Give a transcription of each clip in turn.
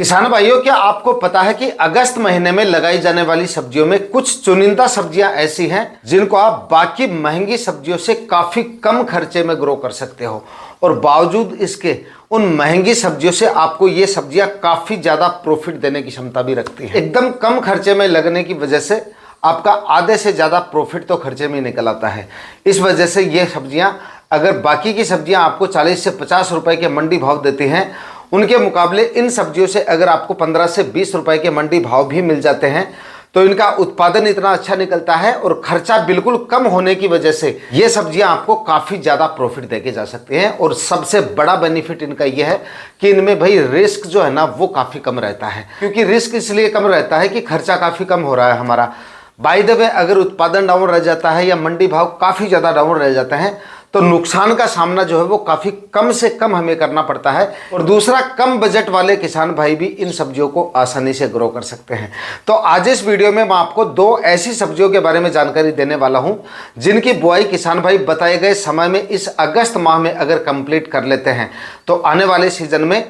किसान भाइयों, क्या आपको पता है कि अगस्त महीने में लगाई जाने वाली सब्जियों में कुछ चुनिंदा सब्जियां ऐसी हैं जिनको आप बाकी महंगी सब्जियों से काफी कम खर्चे में ग्रो कर सकते हो, और बावजूद इसके उन महंगी सब्जियों से आपको ये सब्जियां काफी ज्यादा प्रॉफिट देने की क्षमता भी रखती हैं। एकदम कम खर्चे में लगने की वजह से आपका आधे से ज्यादा प्रॉफिट तो खर्चे में निकल आता है। इस वजह से ये सब्जियां, अगर बाकी की सब्जियां आपको 40 से 50 रुपए के मंडी भाव देती हैं, उनके मुकाबले इन सब्जियों से अगर आपको 15 से 20 रुपए के मंडी भाव भी मिल जाते हैं तो इनका उत्पादन इतना अच्छा निकलता है और खर्चा बिल्कुल कम होने की वजह से ये सब्जियां आपको काफी ज्यादा प्रॉफिट देके जा सकते हैं। और सबसे बड़ा बेनिफिट इनका यह है कि इनमें भाई रिस्क जो है ना वो काफी कम रहता है। क्योंकि रिस्क इसलिए कम रहता है कि खर्चा काफी कम हो रहा है हमारा। बाय द वे, अगर उत्पादन डाउन रह जाता है या मंडी भाव काफी ज्यादा डाउन रह जाते हैं तो नुकसान का सामना जो है वो काफी कम से कम हमें करना पड़ता है। और दूसरा, कम बजट वाले किसान भाई भी इन सब्जियों को आसानी से ग्रो कर सकते हैं। तो आज इस वीडियो में मैं आपको दो ऐसी सब्जियों के बारे में जानकारी देने वाला हूं जिनकी बुआई किसान भाई बताए गए समय में इस अगस्त माह में अगर कंप्लीट कर लेते हैं तो आने वाले सीजन में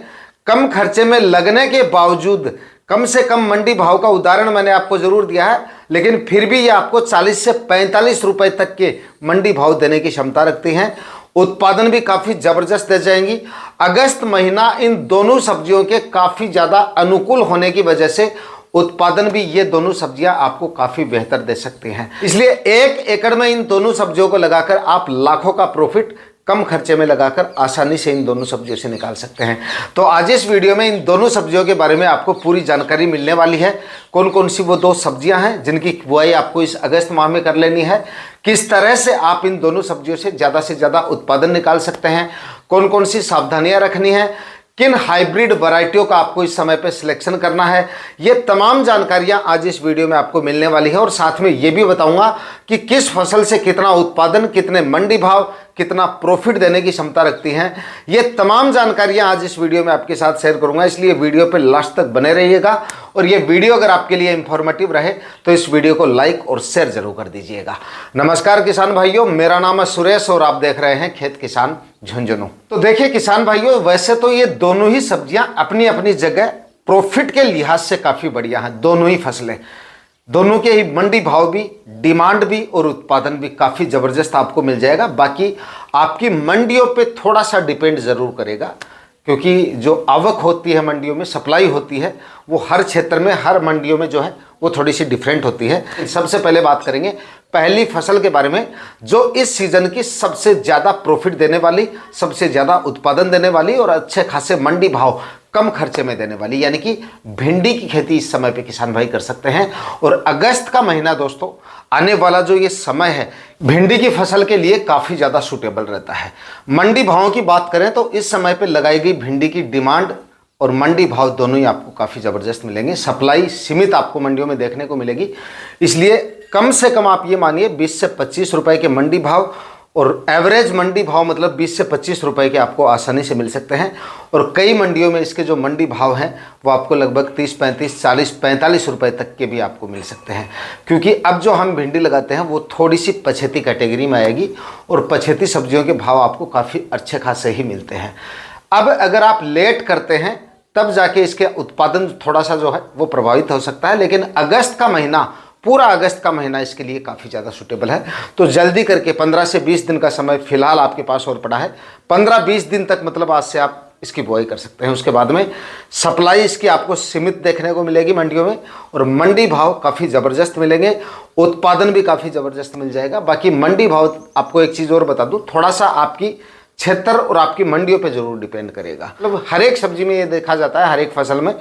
कम खर्चे में लगने के बावजूद कम से कम मंडी भाव का उदाहरण मैंने आपको जरूर दिया है, लेकिन फिर भी ये आपको 40 से 45 रुपए तक के मंडी भाव देने की क्षमता रखती हैं। उत्पादन भी काफी जबरदस्त दे जाएंगी। अगस्त महीना इन दोनों सब्जियों के काफी ज्यादा अनुकूल होने की वजह से उत्पादन भी ये दोनों सब्जियां आपको काफी बेहतर दे सकती हैं। इसलिए 1 एकड़ में इन दोनों सब्जियों को लगाकर आप लाखों का प्रॉफिट कम खर्चे में लगाकर आसानी से इन दोनों सब्जियों से निकाल सकते हैं। तो आज इस वीडियो में इन दोनों सब्जियों के बारे में आपको पूरी जानकारी मिलने वाली है। कौन कौन सी वो दो सब्जियां हैं जिनकी बुआई आपको इस अगस्त माह में कर लेनी है, किस तरह से आप इन दोनों सब्जियों से ज़्यादा उत्पादन निकाल सकते हैं, कौन कौन सी सावधानियां रखनी है, किन हाइब्रिड वैरायटियों का आपको इस समय पे सिलेक्शन करना है, ये तमाम जानकारियां आज इस वीडियो में आपको मिलने वाली है। और साथ में ये भी बताऊंगा कि किस फसल से कितना उत्पादन, कितने मंडी भाव, कितना प्रॉफिट देने की क्षमता रखती हैं। ये तमाम जानकारियां आज इस वीडियो में आपके साथ शेयर करूंगा, इसलिए वीडियो पे लास्ट तक बने रहिएगा। और ये वीडियो अगर आपके लिए इंफॉर्मेटिव रहे तो इस वीडियो को लाइक और शेयर जरूर कर दीजिएगा। नमस्कार किसान भाइयों, मेरा नाम है सुरेश और आप देख रहे हैं खेत किसान झुंझुनू। तो देखिए किसान भाइयों, वैसे तो ये दोनों ही सब्जियां अपनी अपनी जगह प्रॉफिट के लिहाज से काफी बढ़िया हैं। दोनों ही फसलें, दोनों के ही मंडी भाव भी, डिमांड भी और उत्पादन भी काफी जबरदस्त आपको मिल जाएगा। बाकी आपकी मंडियों पे थोड़ा सा डिपेंड जरूर करेगा, क्योंकि जो आवक होती है मंडियों में, सप्लाई होती है, वो हर क्षेत्र में, हर मंडियों में जो है वो थोड़ी सी डिफरेंट होती है। सबसे पहले बात करेंगे पहली फसल के बारे में, जो इस सीजन की सबसे ज़्यादा प्रॉफिट देने वाली, सबसे ज़्यादा उत्पादन देने वाली और अच्छे खासे मंडी भाव कम खर्चे में देने वाली, यानी कि भिंडी की खेती इस समय पे किसान भाई कर सकते हैं। और अगस्त का महीना दोस्तों, आने वाला जो ये समय है, भिंडी की फसल के लिए काफ़ी ज़्यादा सूटेबल रहता है। मंडी भावों की बात करें तो इस समय पे लगाई गई भिंडी की डिमांड और मंडी भाव दोनों ही आपको काफ़ी ज़बरदस्त मिलेंगे। सप्लाई सीमित आपको मंडियों में देखने को मिलेगी, इसलिए कम से कम आप ये मानिए 20 से 25 रुपए के मंडी भाव, और एवरेज मंडी भाव मतलब 20 से 25 रुपए के आपको आसानी से मिल सकते हैं। और कई मंडियों में इसके जो मंडी भाव हैं वो आपको लगभग 30, 35, 40, 45 रुपए तक के भी आपको मिल सकते हैं। क्योंकि अब जो हम भिंडी लगाते हैं वो थोड़ी सी पछेती कैटेगरी में आएगी और पछेती सब्जियों के भाव आपको काफ़ी अच्छे खासे ही मिलते हैं। अब अगर आप लेट करते हैं तब जाके इसके उत्पादन थोड़ा सा जो है वो प्रभावित हो सकता है, लेकिन अगस्त का महीना, पूरा अगस्त का महीना इसके लिए काफ़ी ज़्यादा सूटेबल है। तो जल्दी करके 15 से 20 दिन का समय फिलहाल आपके पास और पड़ा है। 15-20 दिन तक मतलब आज से आप इसकी बुआई कर सकते हैं। उसके बाद में सप्लाई इसकी आपको सीमित देखने को मिलेगी मंडियों में, और मंडी भाव काफ़ी ज़बरदस्त मिलेंगे, उत्पादन भी काफ़ी ज़बरदस्त मिल जाएगा। बाकी मंडी भाव, आपको एक चीज़ और बता दूँ, थोड़ा सा आपकी क्षेत्र और आपकी मंडियों पे जरूर डिपेंड करेगा। मतलब हर एक सब्जी में ये देखा जाता है, हर एक फसल में,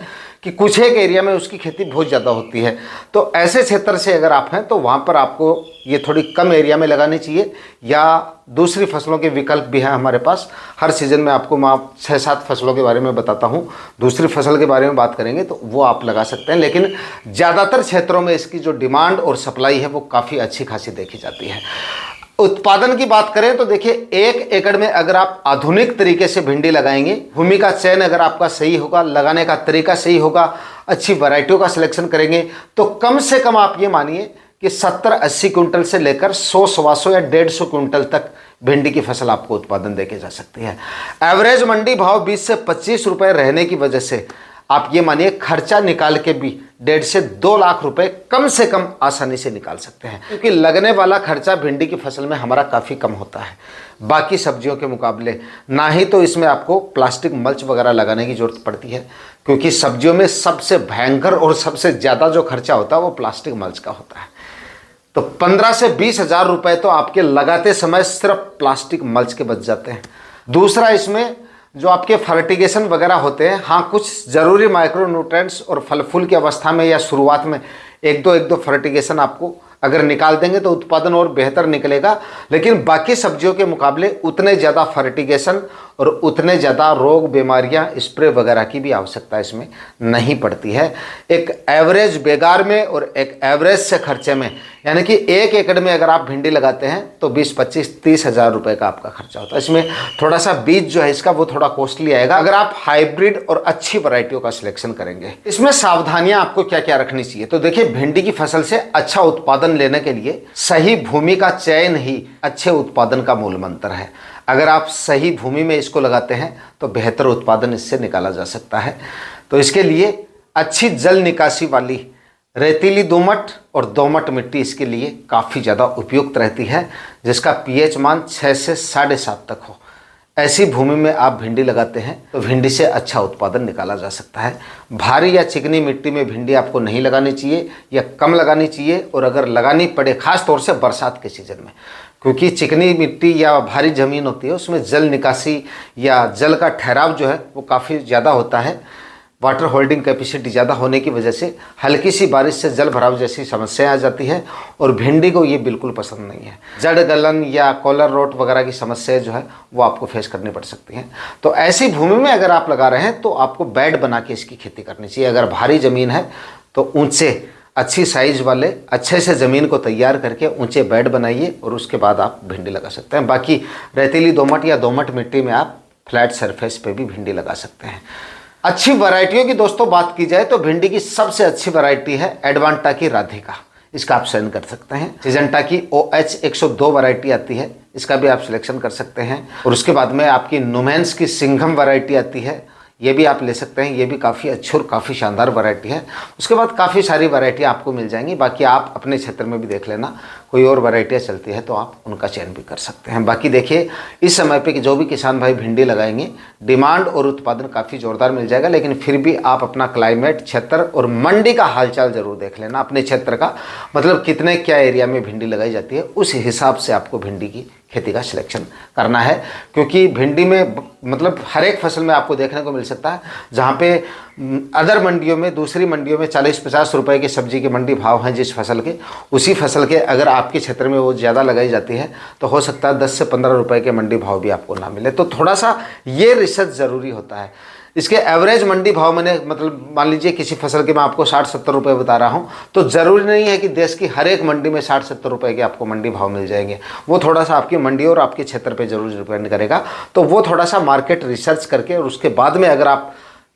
कि कुछ एक एरिया में उसकी खेती बहुत ज़्यादा होती है। तो ऐसे क्षेत्र से अगर आप हैं तो वहाँ पर आपको ये थोड़ी कम एरिया में लगानी चाहिए, या दूसरी फसलों के विकल्प भी हैं हमारे पास। हर सीज़न में आपको मैं 6-7 फसलों के बारे में बताता हूँ। दूसरी फसल के बारे में बात करेंगे तो वो आप लगा सकते हैं, लेकिन ज़्यादातर क्षेत्रों में इसकी जो डिमांड और सप्लाई है वो काफ़ी अच्छी खासी देखी जाती है। उत्पादन की बात करें तो देखिए, 1 एकड़ में अगर आप आधुनिक तरीके से भिंडी लगाएंगे, भूमि का चयन अगर आपका सही होगा, लगाने का तरीका सही होगा, अच्छी वैरायटियों का सिलेक्शन करेंगे, तो कम से कम आप ये मानिए कि 70-80 कुंटल से लेकर 100-125 या 150 कुंटल तक भिंडी की फसल आपको उत्पादन देके जा सकती है। एवरेज मंडी भाव 20 से 25 रुपए रहने की वजह से आप ये मानिए खर्चा निकाल के भी 1.5 से 2 लाख रुपए कम से कम आसानी से निकाल सकते हैं, क्योंकि लगने वाला खर्चा भिंडी की फसल में हमारा काफ़ी कम होता है बाकी सब्जियों के मुकाबले। ना ही तो इसमें आपको प्लास्टिक मल्च वगैरह लगाने की ज़रूरत पड़ती है, क्योंकि सब्जियों में सबसे भयंकर और सबसे ज़्यादा जो खर्चा होता है वो प्लास्टिक मल्च का होता है। तो 15 से 20 हज़ार रुपये तो आपके लगाते समय सिर्फ प्लास्टिक मल्च के बच जाते हैं। दूसरा, इसमें जो आपके फर्टिगेशन वगैरह होते हैं, हाँ कुछ ज़रूरी माइक्रो न्यूट्रिएंट्स और फल फूल की अवस्था में या शुरुआत में एक दो फर्टिगेशन आपको अगर निकाल देंगे तो उत्पादन और बेहतर निकलेगा, लेकिन बाकी सब्जियों के मुकाबले उतने ज़्यादा फर्टिगेशन और उतने ज़्यादा रोग बीमारियां स्प्रे वगैरह की भी आवश्यकता इसमें नहीं पड़ती है। एक एवरेज बेगार में और एक एवरेज से खर्चे में, यानी कि 1 एकड़ में अगर आप भिंडी लगाते हैं तो 20-25-30 हज़ार रुपये का आपका खर्चा होता है। इसमें थोड़ा सा बीज जो है इसका वो थोड़ा कॉस्टली आएगा अगर आप हाइब्रिड और अच्छी वैरायटियों का सिलेक्शन करेंगे। इसमें सावधानियां आपको क्या क्या रखनी चाहिए, तो देखिए भिंडी की फसल से अच्छा उत्पादन लेने के लिए सही भूमि का चयन ही अच्छे उत्पादन का मूल मंत्र है। अगर आप सही भूमि में इसको लगाते हैं तो बेहतर उत्पादन इससे निकाला जा सकता है। तो इसके लिए अच्छी जल निकासी वाली रेतीली दोमट और दोमट मिट्टी इसके लिए काफ़ी ज़्यादा उपयुक्त रहती है, जिसका पीएच मान 6 से 7.5 तक हो। ऐसी भूमि में आप भिंडी लगाते हैं तो भिंडी से अच्छा उत्पादन निकाला जा सकता है। भारी या चिकनी मिट्टी में भिंडी आपको नहीं लगानी चाहिए या कम लगानी चाहिए, और अगर लगानी पड़े खास तौर से बरसात के सीज़न में, क्योंकि चिकनी मिट्टी या भारी ज़मीन होती है उसमें जल निकासी या जल का ठहराव जो है वो काफ़ी ज़्यादा होता है। वाटर होल्डिंग कैपेसिटी ज़्यादा होने की वजह से हल्की सी बारिश से जल भराव जैसी समस्याएं आ जाती है, और भिंडी को ये बिल्कुल पसंद नहीं है। जड़ गलन या कॉलर रोट वगैरह की समस्याएं जो है वो आपको फेस करनी पड़ सकती हैं। तो ऐसी भूमि में अगर आप लगा रहे हैं तो आपको बेड बना के इसकी खेती करनी चाहिए। अगर भारी ज़मीन है तो ऊँचे अच्छी साइज वाले अच्छे से ज़मीन को तैयार करके ऊंचे बेड बनाइए और उसके बाद आप भिंडी लगा सकते हैं। बाकी रेतीली दोमट या दोमट मिट्टी में आप फ्लैट सरफेस पे भी भिंडी लगा सकते हैं। अच्छी वैरायटियों की दोस्तों बात की जाए तो भिंडी की सबसे अच्छी वैरायटी है एडवांटा की राधिका। इसका आप चयन कर सकते हैं। सिजेंटा की OH 102 वैरायटी आती है, इसका भी आप सिलेक्शन कर सकते हैं। और उसके बाद में आपकी नुमेंस की सिंघम वैरायटी आती है, ये भी आप ले सकते हैं। ये भी काफ़ी अच्छी और काफ़ी शानदार वैरायटी है। उसके बाद काफ़ी सारी वैरायटी आपको मिल जाएंगी। बाकी आप अपने क्षेत्र में भी देख लेना, कोई और वैरायटियाँ चलती है तो आप उनका चयन भी कर सकते हैं। बाकी देखिए इस समय पे कि जो भी किसान भाई भिंडी लगाएंगे डिमांड और उत्पादन काफ़ी ज़ोरदार मिल जाएगा, लेकिन फिर भी आप अपना क्लाइमेट, क्षेत्र और मंडी का हालचाल ज़रूर देख लेना। अपने क्षेत्र का मतलब कितने क्या एरिया में भिंडी लगाई जाती है, उस हिसाब से आपको भिंडी की खेती का सिलेक्शन करना है। क्योंकि भिंडी में मतलब हर एक फसल में आपको देखने को मिल सकता है, जहाँ पे अदर मंडियों में, दूसरी मंडियों में 40-50 रुपए की सब्जी के मंडी भाव हैं जिस फसल के, उसी फसल के अगर आपके क्षेत्र में वो ज़्यादा लगाई जाती है तो हो सकता है 10 से 15 रुपए के मंडी भाव भी आपको ना मिले। तो थोड़ा सा ये रिसर्च ज़रूरी होता है। इसके एवरेज मंडी भाव मैंने मतलब मान लीजिए किसी फसल के मैं आपको 60-70 रुपये बता रहा हूँ, तो ज़रूरी नहीं है कि देश की हर एक मंडी में 60-70 रुपये के आपको मंडी भाव मिल जाएंगे। वो थोड़ा सा आपकी मंडी और आपके क्षेत्र पे जरूर डिपेंड करेगा। तो वो थोड़ा सा मार्केट रिसर्च करके और उसके बाद में अगर आप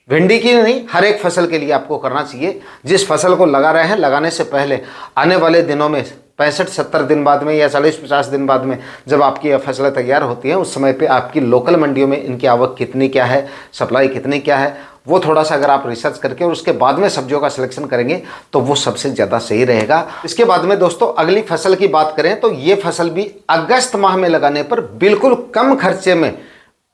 भिंडी की नहीं हर एक फसल के लिए आपको करना चाहिए। जिस फसल को लगा रहे हैं लगाने से पहले आने वाले दिनों में 65-70 दिन बाद में या 40-50 दिन बाद में जब आपकी फसलें तैयार होती हैं, उस समय पे आपकी लोकल मंडियों में इनकी आवक कितनी क्या है, सप्लाई कितनी क्या है, वो थोड़ा सा अगर आप रिसर्च करके और उसके बाद में सब्जियों का सिलेक्शन करेंगे तो वो सबसे ज़्यादा सही रहेगा। इसके बाद में दोस्तों अगली फसल की बात करें तो ये फसल भी अगस्त माह में लगाने पर बिल्कुल कम खर्चे में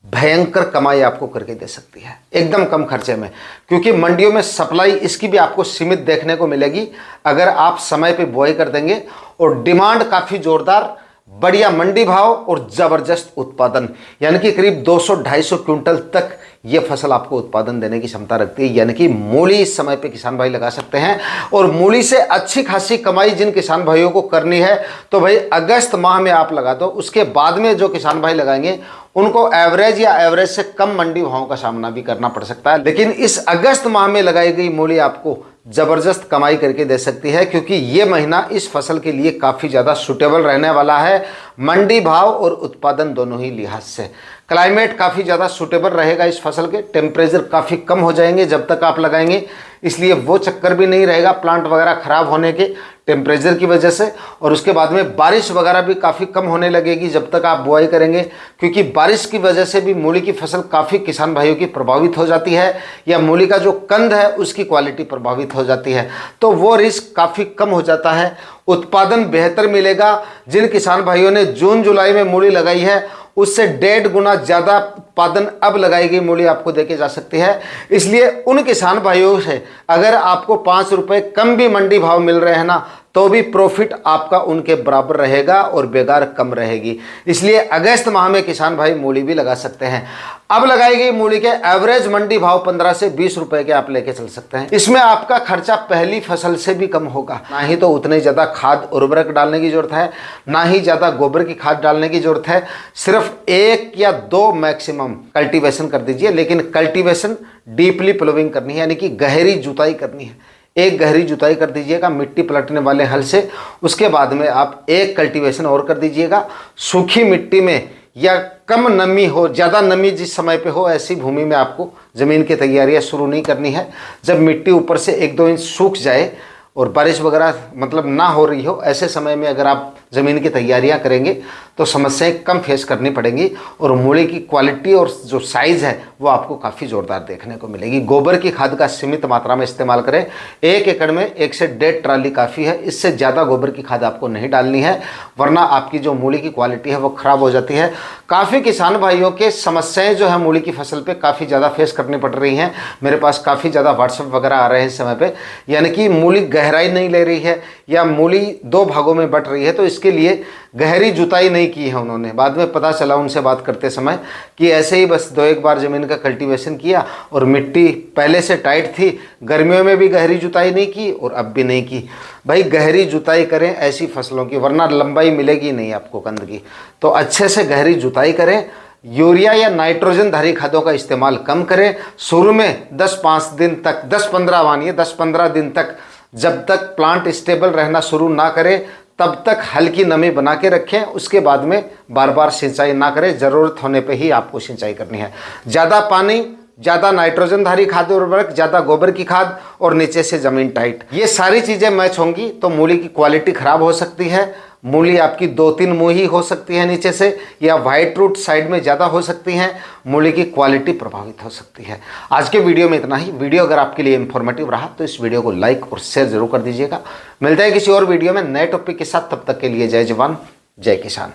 भयंकर कमाई आपको करके दे सकती है, एकदम कम खर्चे में। क्योंकि मंडियों में सप्लाई इसकी भी आपको सीमित देखने को मिलेगी अगर आप समय पे बुआई कर देंगे, और डिमांड काफ़ी ज़ोरदार, बढ़िया मंडी भाव और ज़बरदस्त उत्पादन, यानी कि करीब 200-250 क्विंटल तक ये फसल आपको उत्पादन देने की क्षमता रखती है। यानी कि मूली इस समय पे किसान भाई लगा सकते हैं, और मूली से अच्छी खासी कमाई जिन किसान भाइयों को करनी है तो भाई अगस्त माह में आप लगा दो। उसके बाद में जो किसान भाई लगाएंगे उनको एवरेज या एवरेज से कम मंडी भावों का सामना भी करना पड़ सकता है, लेकिन इस अगस्त माह में लगाई गई मूली आपको ज़बरदस्त कमाई करके दे सकती है। क्योंकि ये महीना इस फसल के लिए काफ़ी ज़्यादा सूटेबल रहने वाला है, मंडी भाव और उत्पादन दोनों ही लिहाज से। क्लाइमेट काफ़ी ज़्यादा सूटेबल रहेगा इस फसल के, टेम्परेचर काफ़ी कम हो जाएंगे जब तक आप लगाएंगे, इसलिए वो चक्कर भी नहीं रहेगा प्लांट वगैरह ख़राब होने के। टेम्परेचर की वजह से, और उसके बाद में बारिश वगैरह भी काफ़ी कम होने लगेगी जब तक आप बुआई करेंगे, क्योंकि बारिश की वजह से भी मूली की फसल काफ़ी किसान भाइयों की प्रभावित हो जाती है, या मूली का जो कंद है उसकी क्वालिटी प्रभावित हो जाती है। तो वो रिस्क काफ़ी कम हो जाता है, उत्पादन बेहतर मिलेगा। जिन किसान भाइयों ने जून जुलाई में मूली लगाई है उससे 1.5 गुना ज़्यादा उत्पादन अब लगाई गई मूली आपको देके जा सकती है। इसलिए उन किसान भाइयों से अगर आपको 5 रुपए कम भी मंडी भाव मिल रहे हैं ना, तो भी प्रॉफिट आपका उनके बराबर रहेगा और बेकार कम रहेगी। इसलिए अगस्त माह में किसान भाई मूली भी लगा सकते हैं। अब लगाई गई मूली के एवरेज मंडी भाव 15 से 20 रुपए के आप लेके चल सकते हैं। इसमें आपका खर्चा पहली फसल से भी कम होगा। ना ही तो उतनी ज़्यादा खाद उर्वरक डालने की जरूरत है, ना ही ज़्यादा गोबर की खाद डालने की जरूरत है। सिर्फ 1 या 2 मैक्सिमम कल्टीवेशन कर दीजिए, लेकिन कल्टीवेशन डीपली प्लोविंग करनी है, यानी कि गहरी जुताई करनी है। एक गहरी जुताई कर दीजिएगा मिट्टी पलटने वाले हल से। उसके बाद में आप एक कल्टीवेशन और कर दीजिएगा। सूखी मिट्टी में या कम नमी हो, ज़्यादा नमी जिस समय पे हो, ऐसी भूमि में आपको ज़मीन की तैयारियां शुरू नहीं करनी है। जब मिट्टी ऊपर से 1-2 इंच सूख जाए और बारिश वगैरह मतलब ना हो रही हो, ऐसे समय में अगर आप ज़मीन की तैयारियां करेंगे तो समस्याएं कम फेस करनी पड़ेंगी और मूली की क्वालिटी और जो साइज़ है वो आपको काफ़ी ज़ोरदार देखने को मिलेगी। गोबर की खाद का सीमित मात्रा में इस्तेमाल करें। 1 एकड़ में 1 से 1.5 ट्राली काफ़ी है, इससे ज़्यादा गोबर की खाद आपको नहीं डालनी है, वरना आपकी जो मूली की क्वालिटी है वो ख़राब हो जाती है। काफ़ी किसान भाइयों के समस्याएँ जो है मूली की फसल पर काफ़ी ज़्यादा फेस करनी पड़ रही हैं। मेरे पास काफ़ी ज़्यादा व्हाट्सएप वगैरह आ रहे हैं इस समय पर, यानी कि मूली गहराई नहीं ले रही है या मूली 2 भागों में बट रही है, तो इसके लिए गहरी जुताई नहीं की है उन्होंने। बाद में पता चला उनसे बात करते समय कि ऐसे ही बस 2-1 बार ज़मीन का कल्टीवेशन किया और मिट्टी पहले से टाइट थी, गर्मियों में भी गहरी जुताई नहीं की और अब भी नहीं की। भाई गहरी जुताई करें ऐसी फसलों की, वरना लंबाई मिलेगी नहीं आपको कंद की। तो अच्छे से गहरी जुताई करें। यूरिया या नाइट्रोजन धारी खादों का इस्तेमाल कम करें। शुरू में 10-5 दिन तक, 10-15 मानिए 10-15 दिन तक, जब तक प्लांट स्टेबल रहना शुरू ना करे तब तक हल्की नमी बना के रखें। उसके बाद में बार बार सिंचाई ना करें, ज़रूरत होने पे ही आपको सिंचाई करनी है। ज़्यादा पानी, ज़्यादा नाइट्रोजन धारी खाद्य उर्वरक, ज़्यादा गोबर की खाद और नीचे से ज़मीन टाइट, ये सारी चीज़ें मैच होंगी तो मूली की क्वालिटी ख़राब हो सकती है। मूली आपकी 2-3 मुँही हो सकती है नीचे से, या वाइट रूट साइड में ज़्यादा हो सकती हैं। मूली की क्वालिटी प्रभावित हो सकती है। आज के वीडियो में इतना ही। वीडियो अगर आपके लिए इन्फॉर्मेटिव रहा तो इस वीडियो को लाइक और शेयर जरूर कर दीजिएगा। मिलता है किसी और वीडियो में नए टॉपिक के साथ, तब तक के लिए जय जवान जय किसान।